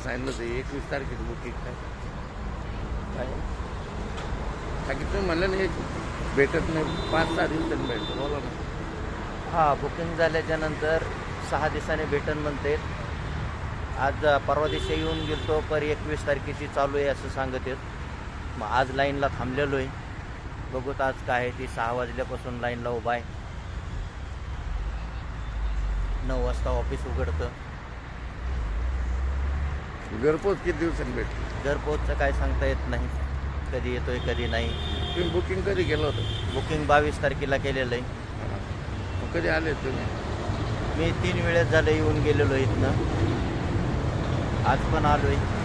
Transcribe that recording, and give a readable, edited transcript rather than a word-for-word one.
सांगितलं ते 21 तारखेची बुकिंग काय बाकी तुम्ही म्हणलं नाही भेटत नाही 5-6 दिवसांनी भेटतं बोला ना. हां, बुकिंग झाल्याच्या नंतर 6 दिवसांनी भेटन म्हणते. आज परवा दिवशी येऊन गेलतो पर 21 तारखेची चालू आहे असं सांगत आहेत. मग आज लाईनला थांबलेलो आहे. बघूत आज काय आहे ती 6 वाजल्यापासून लाईनला उभा आहे. 9 वाजता ऑफिस उघडतं. घरपोच किती दिवसांनी भेटतं? घरपोचचं काय सांगता येत नाही, कधी येतोय कधी नाही. तुम्ही बुकिंग कधी केलं होतं? बुकिंग 22 तारखेला केलेलं आहे. मग कधी आले तुम्ही? मी 3 वेळेस झालं येऊन गेलेलो इथनं. आज पण आलो आहे.